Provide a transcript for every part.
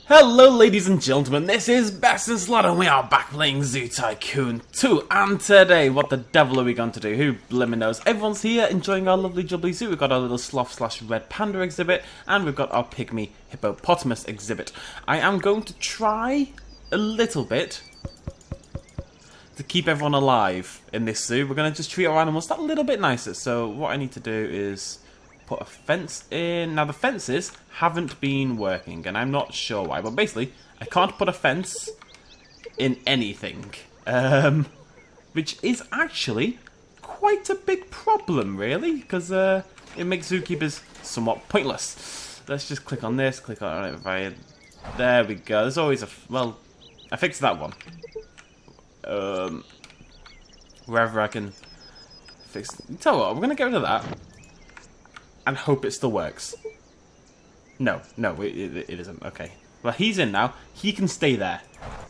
Hello ladies and gentlemen, this is BestInSlot and we are back playing Zoo Tycoon 2, and today, what the devil are we going to do? Who blimmin' knows? Everyone's here enjoying our lovely jubbly zoo. We've got our little sloth slash red panda exhibit, and we've got our pygmy hippopotamus exhibit. I am going to try a little bit to keep everyone alive in this zoo. We're going to just treat our animals that little bit nicer, so what I need to do is put a fence in. Now the fences haven't been working and I'm not sure why, but basically I can't put a fence in anything, which is actually quite a big problem really, because it makes zookeepers somewhat pointless. Let's just click on this, click on it via, there we go. There's always a, well, I fixed that one. Wherever I can fix, tell you what, we're gonna get rid of that and hope it still works. No, it isn't. Okay. Well, he's in now. He can stay there.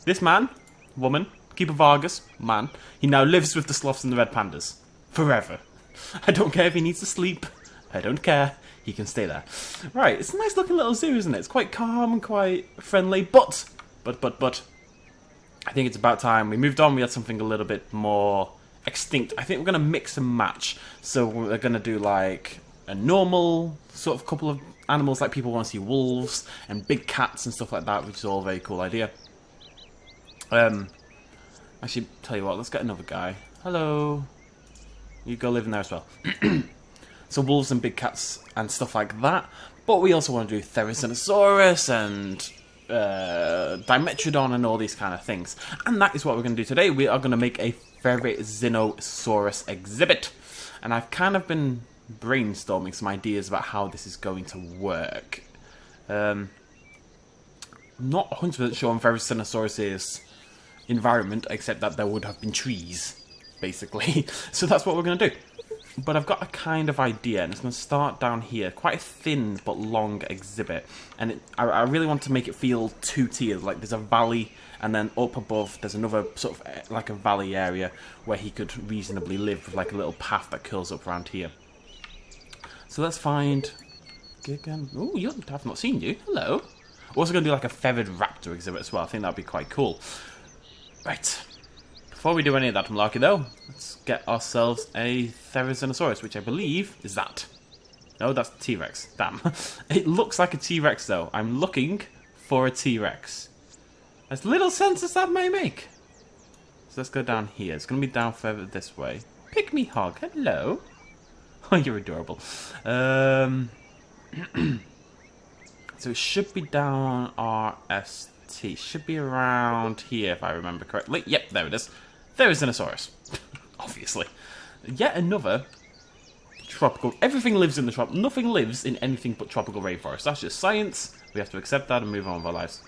This man, woman, Keeper Vargas, man, he now lives with the sloths and the red pandas. Forever. I don't care if he needs to sleep. I don't care. He can stay there. Right, it's a nice looking little zoo, isn't it? It's quite calm and quite friendly, but, I think it's about time we moved on. We had something a little bit more extinct. I think we're going to mix and match. So we're going to do like a normal sort of couple of animals, like people want to see wolves and big cats and stuff like that, which is all a very cool idea. Actually, tell you what, let's get another guy. Hello. You go live in there as well. So wolves and big cats and stuff like that. But we also want to do THERIZINOSAURUS and Dimetrodon and all these kind of things. And that is what we're going to do today. We are going to make a THERIZINOSAURUS exhibit. And I've kind of been brainstorming some ideas about how this is going to work. Not 100% sure on THERIZINOSAURUS's environment, except that there would have been trees, basically. So that's what we're going to do. But I've got a kind of idea, and it's going to start down here. Quite a thin but long exhibit. And I really want to make it feel two-tiered, like there's a valley, and then up above there's another sort of like a valley area where he could reasonably live, with like a little path that curls up around here. So let's find Gigan. Oh, I've not seen you. Hello. We're also going to do like a feathered raptor exhibit as well. I think that'd be quite cool. Right. Before we do any of that malarkey though, let's get ourselves a THERIZINOSAURUS, which I believe is that. No, that's T-Rex. Damn. It looks like a T-Rex though. I'm looking for a T-Rex. As little sense as that may make. So let's go down here. It's going to be down further this way. Pick me hog. Hello. Oh, you're adorable. So it should be down RST. Should be around here if I remember correctly. Yep, there it is. THERIZINOSAURUS. Obviously. Yet another tropical. Everything lives in the tropical. Nothing lives in anything but tropical rainforest. That's just science. We have to accept that and move on with our lives.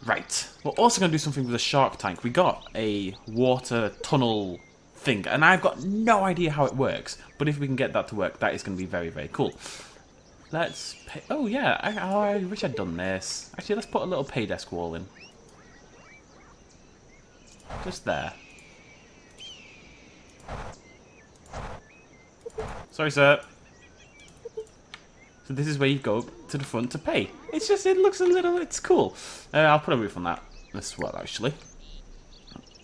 Right. We're also going to do something with a shark tank. We got a water tunnel thing, and I've got no idea how it works, but if we can get that to work, that is going to be very, very cool. Let's pay. Oh yeah, I wish I'd done this. Actually, let's put a little pay desk wall in. Just there. Sorry, sir. So this is where you go to the front to pay. It's just, it looks a little, it's cool. I'll put a roof on that as well, actually.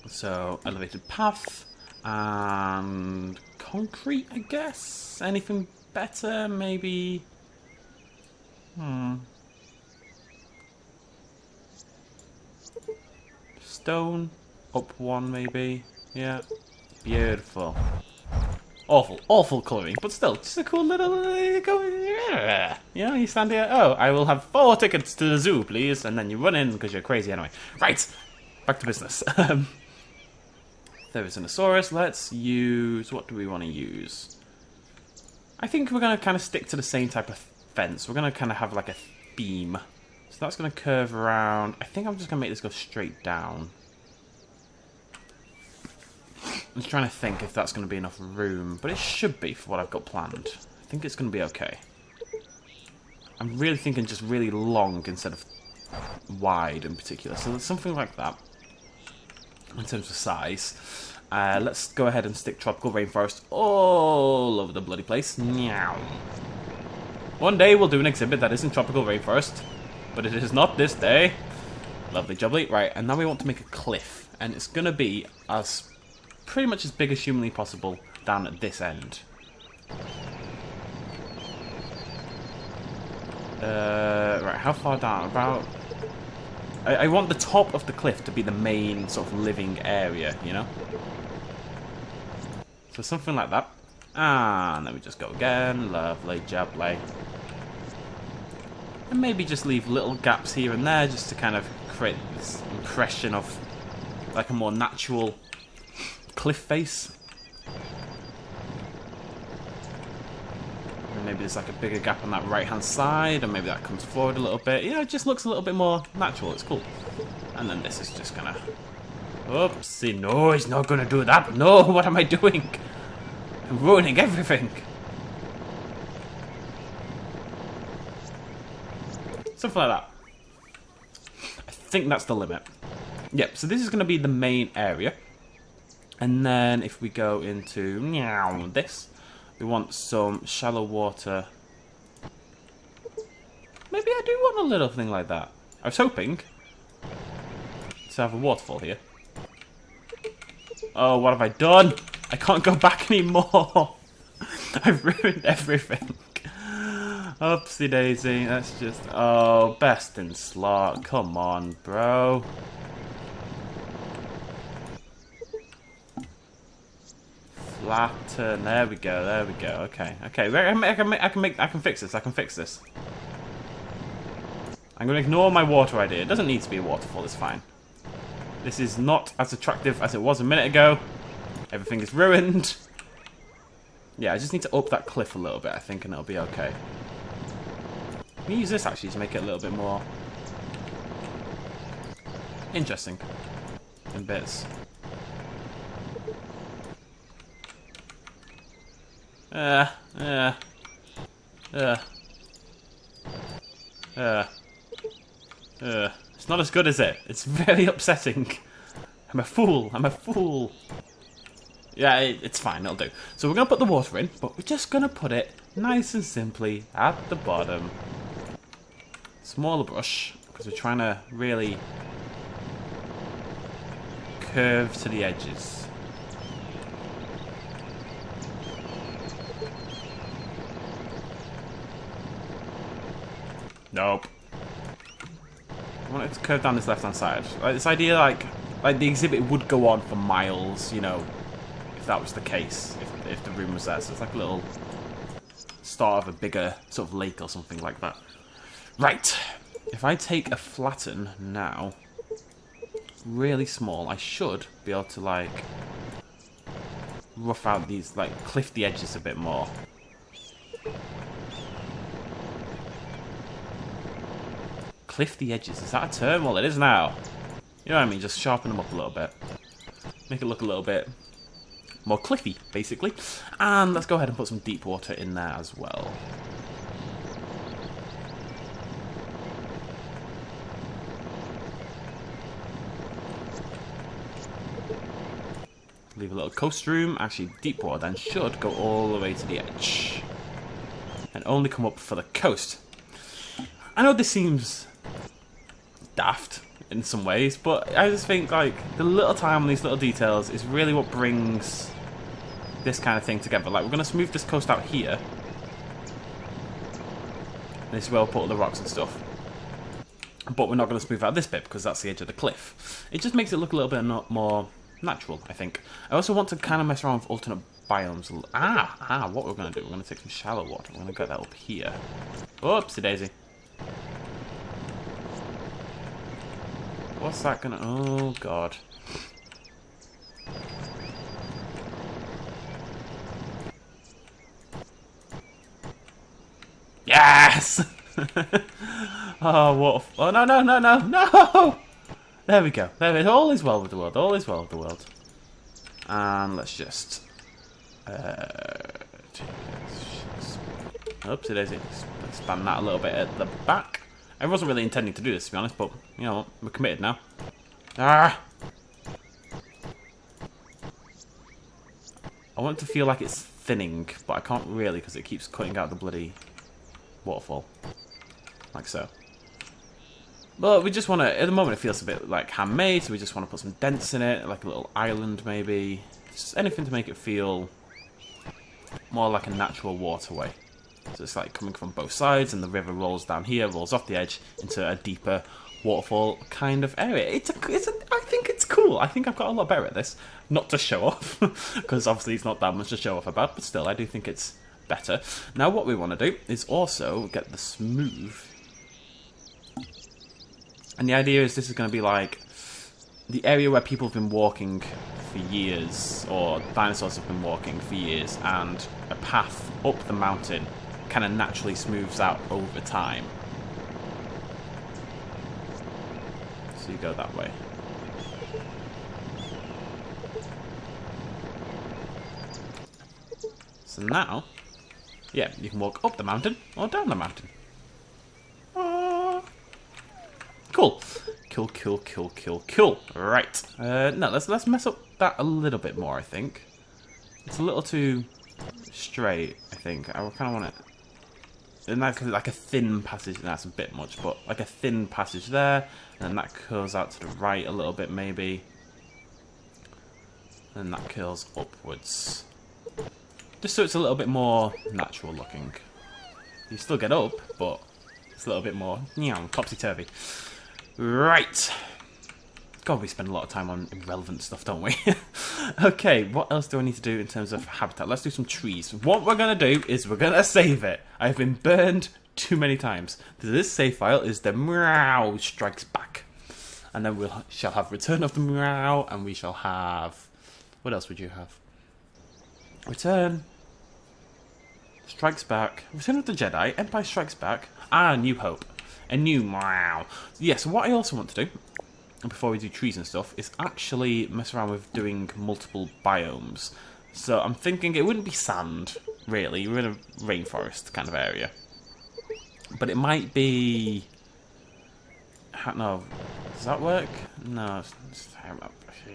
So, elevated path. And concrete, I guess? Anything better? Maybe? Stone? Up one, maybe? Yeah. Beautiful. Awful colouring, but still, just a cool little... Yeah, you stand here. Oh, I will have 4 tickets to the zoo, please. And then you run in because you're crazy anyway. Right, back to business. THERIZINOSAURUS, let's use... What do we want to use? I think we're going to kind of stick to the same type of fence. We're going to kind of have like a theme. So that's going to curve around. I think I'm just going to make this go straight down. I'm just trying to think if that's going to be enough room. But it should be for what I've got planned. I think it's going to be okay. I'm really thinking just really long instead of wide in particular. So something like that. In terms of size. Let's go ahead and stick tropical rainforest all over the bloody place. Meow. One day we'll do an exhibit that isn't tropical rainforest. but it is not this day. Lovely jubbly. Right, and now we want to make a cliff, and it's going to be as pretty much as big as humanly possible down at this end. Right, how far down? About... I want the top of the cliff to be the main sort of living area, you know? So something like that. And then we just go again. Lovely jubbly. And maybe just leave little gaps here and there just to kind of create this impression of like a more natural cliff face. And maybe there's like a bigger gap on that right hand side, and maybe that comes forward a little bit. You know, it just looks a little bit more natural. It's cool. And then this is just gonna... Oopsie, no, he's not gonna do that. No, what am I doing? I'm ruining everything. Something like that. I think that's the limit. Yep, so this is going to be the main area. And then if we go into this, we want some shallow water. Maybe I do want a little thing like that. I was hoping to have a waterfall here. Oh, what have I done? I can't go back anymore. I've ruined everything. Oopsie daisy, that's just... Oh, BestInSlot. Come on, bro. Flatten. There we go, there we go. Okay, okay. I can fix this, I can fix this. I'm going to ignore my water idea. It doesn't need to be a waterfall, it's fine. This is not as attractive as it was a minute ago. Everything is ruined. Yeah, I just need to up that cliff a little bit, I think, and it'll be okay. We can use this, actually, to make it a little bit more interesting in bits. It's not as good, is it? It's very upsetting. I'm a fool. I'm a fool. Yeah, it's fine. It'll do. So we're going to put the water in, but we're just going to put it nice and simply at the bottom. Smaller brush, because we're trying to really curve to the edges. Nope. I want it to curve down this left-hand side. Like this idea, like the exhibit would go on for miles, you know, if that was the case, if the room was there. So it's like a little start of a bigger sort of lake or something like that. Right. If I take a flatten now, really small, I should be able to like rough out these, like cliff the edges a bit more. Cliff the edges, is that a term? Well, it is now. You know what I mean? Just sharpen them up a little bit. Make it look a little bit more cliffy, basically. And let's go ahead and put some deep water in there as well. Leave a little coast room. Actually, deep water then should go all the way to the edge. And only come up for the coast. I know this seems daft in some ways, but I just think like the little time on these little details is really what brings this kind of thing together. Like we're going to smooth this coast out here. This is where we'll put all the rocks and stuff. But we're not going to smooth out this bit because that's the edge of the cliff. It just makes it look a little bit more natural, I think. I also want to kind of mess around with alternate biomes. What we're going to do, we're going to take some shallow water. We're going to get that up here. Oopsie daisy. What's that gonna... Oh, God. Yes! Oh, what... Oh, no, no, no, no, no! There we go. There it is. All is well with the world. All is well with the world. And let's just... Oopsie daisy. Expand that a little bit at the back. I wasn't really intending to do this, to be honest, but, you know what, we're committed now. Ah! I want it to feel like it's thinning, but I can't really because it keeps cutting out the bloody waterfall. Like so. But we just want to, at the moment it feels a bit like handmade, so we just want to put some dents in it, like a little island maybe. Just anything to make it feel more like a natural waterway. So it's like coming from both sides, and the river rolls down here, rolls off the edge into a deeper waterfall kind of area. I think it's cool. I think I've got a lot better at this. Not to show off, because obviously it's not that much to show off about, but still I do think it's better. Now what we want to do is also get the smooth. And the idea is this is going to be like the area where people have been walking for years, or dinosaurs have been walking for years, and a path up the mountain kind of naturally smooths out over time. So you go that way. So now, yeah, you can walk up the mountain or down the mountain. Cool. Cool. Right. No, let's mess up that a little bit more, I think. It's a little too straight, I think. I kind of want it... And that's like a thin passage, and that's a bit much, but like a thin passage there, and then that curls out to the right a little bit, maybe. And then that curls upwards. Just so it's a little bit more natural looking. You still get up, but it's a little bit more topsy-turvy. Right. God, we spend a lot of time on irrelevant stuff, don't we? Okay, what else do I need to do in terms of habitat? Let's do some trees. What we're going to do is we're going to save it. I've been burned too many times. This save file is the meow strikes back. And then we shall have return of the meow, and we shall have... What else would you have? Return. Strikes back. Return of the Jedi. Empire Strikes Back. New Hope. A new meow. Yeah, so what I also want to do, before we do trees and stuff, is actually mess around with doing multiple biomes. So I'm thinking it wouldn't be sand, really. We're in a rainforest kind of area. But it might be... No. Does that work? No.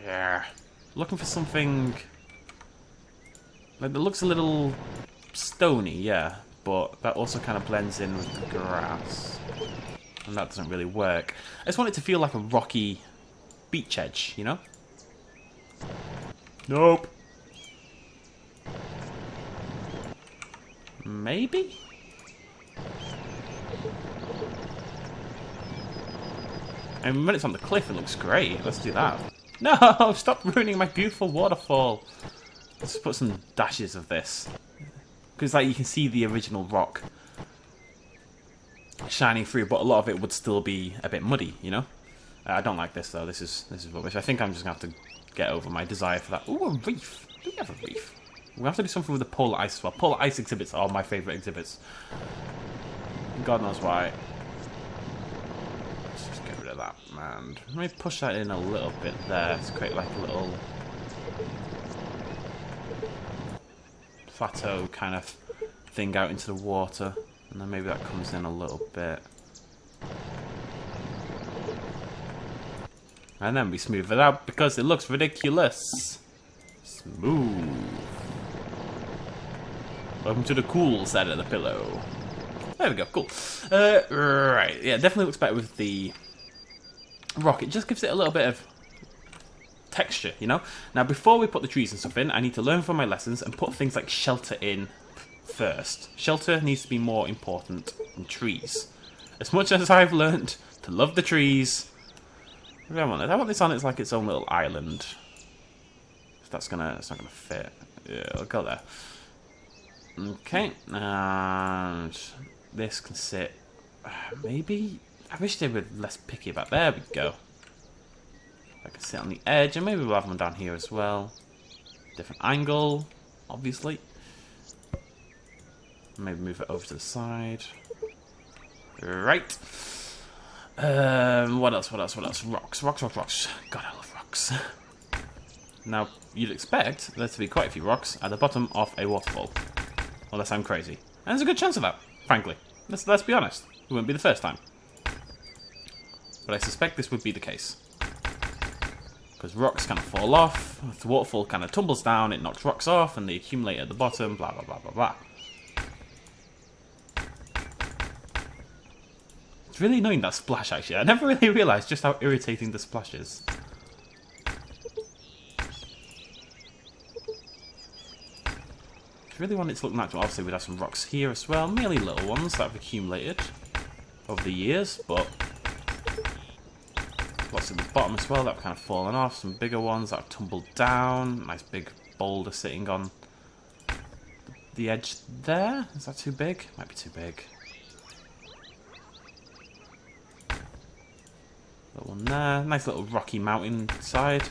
Yeah. Looking for something... Like, it looks a little stony, yeah. But that also kind of blends in with the grass. And that doesn't really work. I just want it to feel like a rocky beach edge, you know? Nope. Maybe? And when it's on the cliff, it looks great. Let's do that. No! Stop ruining my beautiful waterfall. Let's put some dashes of this. Because like you can see the original rock shining through, but a lot of it would still be a bit muddy, you know? I don't like this though. This is rubbish. I think I'm just gonna have to get over my desire for that. Ooh, a reef. Do we have a reef? We have to do something with the polar ice as well. Polar ice exhibits are my favourite exhibits. God knows why. Let's just get rid of that, man. Let me push that in a little bit there to create like a little plateau kind of thing out into the water. And then maybe that comes in a little bit. And then we smooth it out because it looks ridiculous. Smooth. Welcome to the cool side of the pillow. There we go, cool. Right, yeah, definitely looks better with the rock. It just gives it a little bit of texture, you know? Now, before we put the trees and stuff in, I need to learn from my lessons and put things like shelter in first. Shelter needs to be more important than trees. As much as I've learned to love the trees, I want this on it's like its own little island. If it's not gonna fit. Yeah, I'll go there. Okay, and this can sit. Maybe I wish they were less picky about. There we go. I can sit on the edge, and maybe we'll have one down here as well. Different angle, obviously. Maybe move it over to the side. Right. What else? Rocks. God, I love rocks. Now, you'd expect there to be quite a few rocks at the bottom of a waterfall. Unless I'm crazy. And there's a good chance of that, frankly. Let's be honest. It wouldn't be the first time. But I suspect this would be the case. Because rocks kind of fall off, the waterfall kind of tumbles down, it knocks rocks off, and they accumulate at the bottom, blah, blah, blah, blah, blah. It's really annoying, that splash, actually. I never really realised just how irritating the splash is. If you really want it to look natural, obviously we'd have some rocks here as well. Merely little ones that have accumulated over the years, but lots at the bottom as well that have kind of fallen off. Some bigger ones that have tumbled down. Nice big boulder sitting on the edge there. Is that too big? Might be too big. Little one there. Nice little rocky mountain side.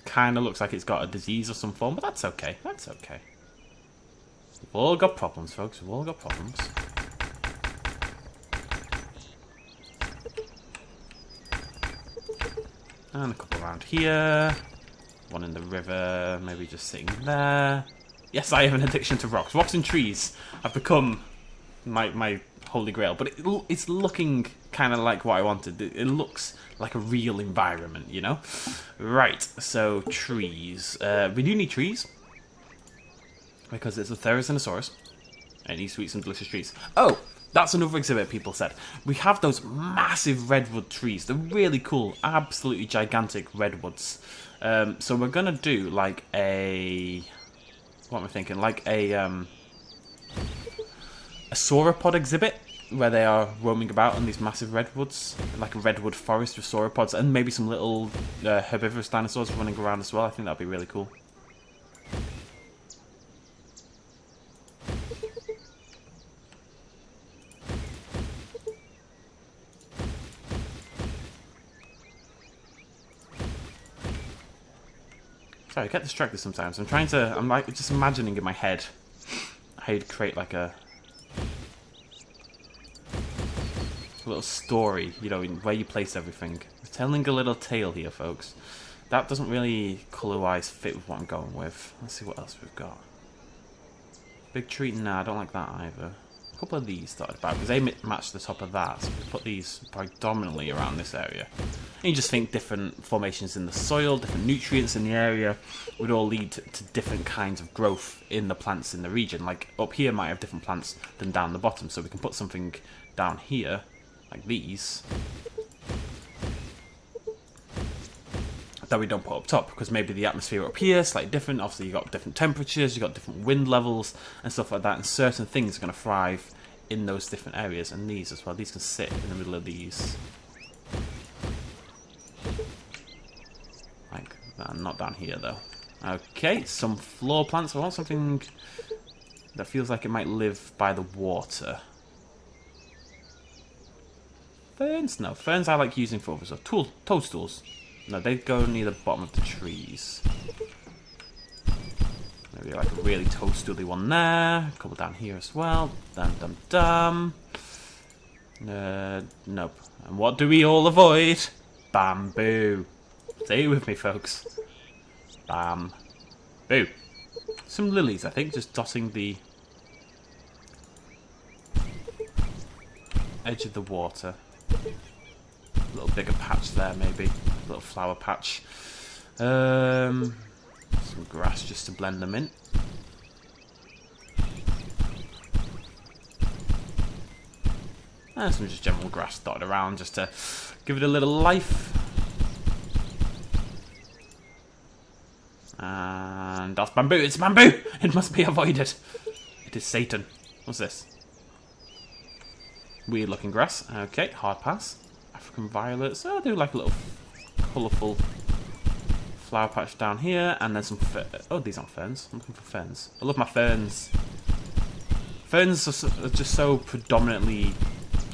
Kind of looks like it's got a disease of some form, but that's okay. That's okay. We've all got problems, folks. We've all got problems. And a couple around here. One in the river, maybe just sitting there. Yes, I have an addiction to rocks. Rocks and trees have become my holy grail, but it's looking kind of like what I wanted. It looks like a real environment, you know? Right, so trees. We do need trees, because it's a THERIZINOSAURUS. It needs to eat some delicious trees. Oh, that's another exhibit people said. We have those massive redwood trees. They're really cool, absolutely gigantic redwoods. So we're gonna do like a... What am I thinking? Like a sauropod exhibit, where they are roaming about on these massive redwoods, like a redwood forest with sauropods, and maybe some little herbivorous dinosaurs running around as well. I think that'd be really cool. Sorry, I get distracted sometimes. I'm like just imagining in my head how you'd create like a little story, you know, in where you place everything. We're telling a little tale here, folks. That doesn't really colour-wise fit with what I'm going with. Let's see what else we've got. Big tree, nah, I don't like that either. A couple of these started about, because they match the top of that, so we put these predominantly around this area. And you just think different formations in the soil, different nutrients in the area would all lead to different kinds of growth in the plants in the region. Like up here might have different plants than down the bottom, so we can put something down here like these that we don't put up top, because maybe the atmosphere up here is slightly different. Obviously you've got different temperatures, you've got different wind levels and stuff like that, and certain things are going to thrive in those different areas. And these as well, these can sit in the middle of these like that. Not down here though. Okay, some floor plants. I want something that feels like it might live by the water. Ferns? No, ferns I like using for others. Toadstools. No, they go near the bottom of the trees. Maybe like a really toadstooly one there. A couple down here as well. Dum. Nope. And what do we all avoid? Bamboo. Stay with me, folks. Bamboo. Some lilies, I think, just dotting the edge of the water. A little bigger patch there, maybe. A little flower patch. Some grass just to blend them in. And some just general grass dotted around just to give it a little life. And that's bamboo. It's bamboo! It must be avoided. It is Satan. What's this? Weird looking grass. Okay, hard pass. African violets. Oh, they like a little colourful flower patch down here. And then some oh, these aren't ferns. I'm looking for ferns. I love my ferns. Ferns are just so predominantly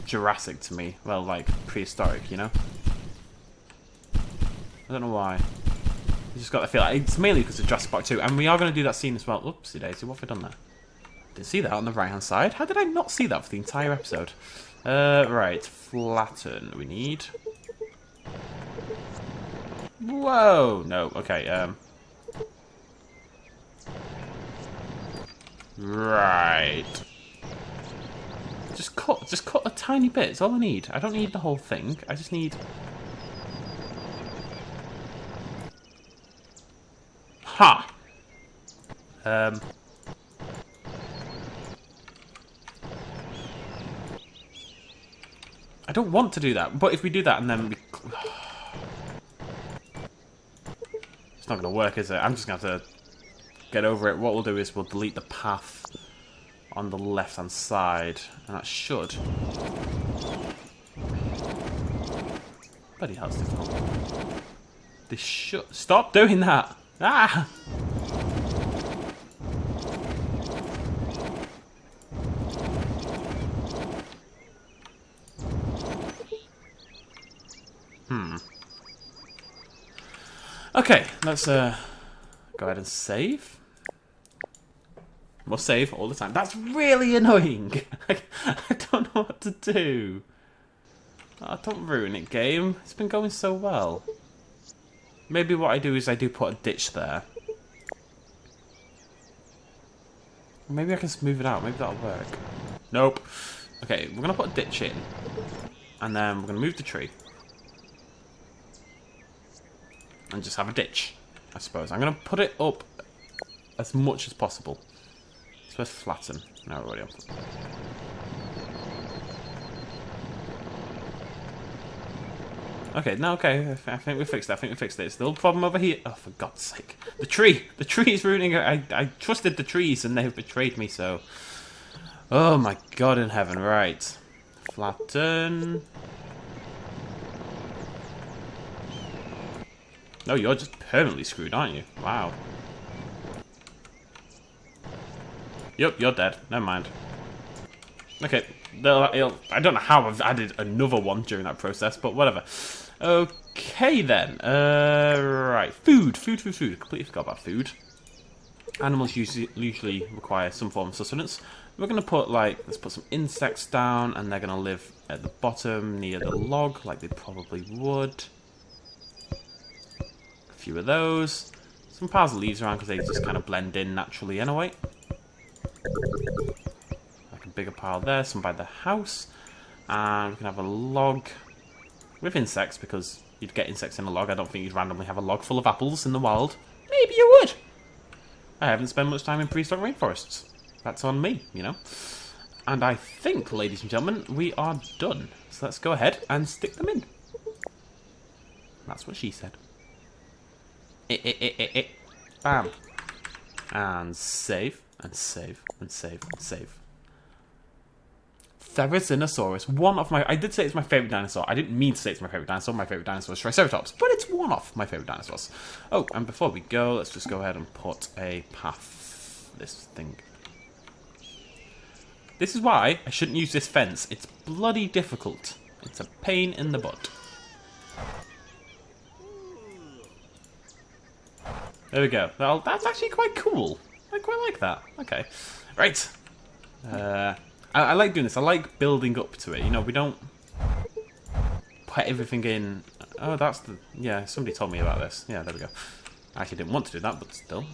Jurassic to me. Well, like prehistoric, you know? I don't know why. I just got the feel like it's mainly because of Jurassic Park 2. And we are going to do that scene as well. Oopsie daisy, what have I done there? Didn't see that on the right hand side. How did I not see that for the entire episode? Right, flatten we need. Whoa, no, okay, right. Just cut a tiny bit, it's all I need. I don't need the whole thing, I just need... Ha! I don't want to do that, but if we do that and then we... It's not going to work, is it? I'm just going to have to get over it. What we'll do is we'll delete the path on the left-hand side, and that should... Bloody hell, it's difficult. This should... Stop doing that! Ah! Okay, let's go ahead and save. We'll save all the time. That's really annoying. I don't know what to do. Oh, don't ruin it, game. It's been going so well. Maybe what I do is I do put a ditch there. Maybe I can smooth it out. Maybe that'll work. Nope. Okay, we're going to put a ditch in. And then we're going to move the tree. And just have a ditch, I suppose. I'm going to put it up as much as possible. So let's flatten. No, we're already on. Okay, no, okay. I think we fixed it. I think we fixed it. Still a problem over here. Oh, for God's sake. The tree! The tree is ruining it. I trusted the trees and they've betrayed me, so... Oh my God in heaven. Right. Flatten... No, you're just permanently screwed, aren't you? Wow. Yep, you're dead. Never mind. Okay. I don't know how I've added another one during that process, but whatever. Okay, then. Right. Food. Completely forgot about food. Animals usually require some form of sustenance. We're going to put, like, let's put some insects down, and they're going to live at the bottom near the log, like they probably would. Few of those. Some piles of leaves around because they just kind of blend in naturally anyway. Like a bigger pile there, some by the house. And we can have a log with insects because you'd get insects in a log. I don't think you'd randomly have a log full of apples in the wild. Maybe you would. I haven't spent much time in prehistoric rainforests. That's on me, you know. And I think, ladies and gentlemen, we are done. So let's go ahead and stick them in. That's what she said. Bam. And save, and save, and save, and save. THERIZINOSAURUS. One of my... I did say it's my favourite dinosaur. I didn't mean to say it's my favourite dinosaur. My favourite dinosaur is Triceratops. But it's one of my favourite dinosaurs. Oh, and before we go, let's just go ahead and put a path. This thing. This is why I shouldn't use this fence. It's bloody difficult. It's a pain in the butt. There we go. Well, that's actually quite cool. I quite like that. Okay. Right. I like doing this. I like building up to it. You know, we don't put everything in. Oh, that's the... Yeah, somebody told me about this. Yeah, there we go. I actually didn't want to do that, but still.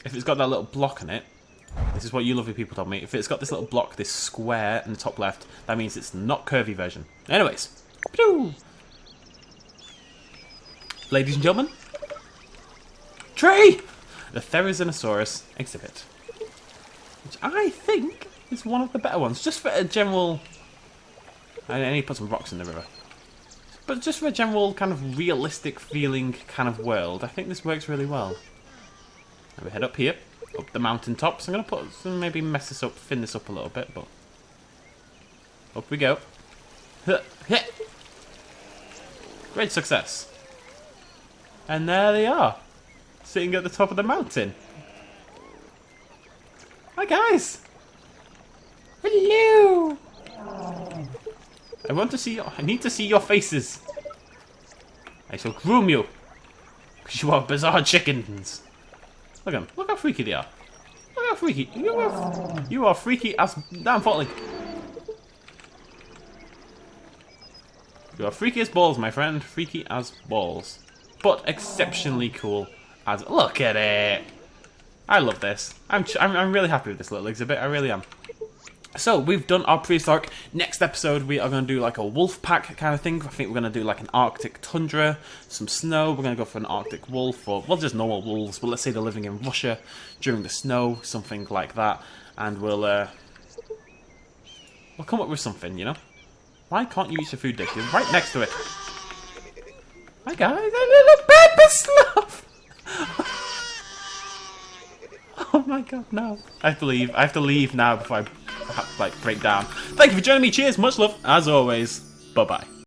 If it's got that little block in it, this is what you lovely people told me. If it's got this little block, this square in the top left, that means it's not curvy version. Anyways. Ladies and gentlemen. Tree! The THERIZINOSAURUS exhibit. Which I think is one of the better ones. Just for a general... I need to put some rocks in the river. But just for a general kind of realistic feeling kind of world, I think this works really well. Now we head up here, up the mountain tops. I'm going to put some, maybe mess this up, thin this up a little bit, but... Up we go. Great success. And there they are. Sitting at the top of the mountain. Hi guys! Hello! I need to see your faces. I shall groom you. Because you are bizarre chickens. Look at them. Look how freaky they are. Look how freaky. You are freaky as... Damn, falling. You are freaky as balls, my friend. Freaky as balls. But exceptionally cool. Look at it. I love this. I'm really happy with this little exhibit. I really am. So, we've done our prehistoric. Next episode, we are going to do like a wolf pack kind of thing. I think we're going to do like an Arctic tundra, some snow. We're going to go for an Arctic wolf, or, well, just normal wolves. But let's say they're living in Russia during the snow, something like that. And we'll come up with something, you know? Why can't you use your food dish? You're right next to it. Hi guys, a little baby sloth! Oh my god, no. I have to leave. I have to leave now before I, like, break down. Thank you for joining me. Cheers, much love, as always. Bye-bye.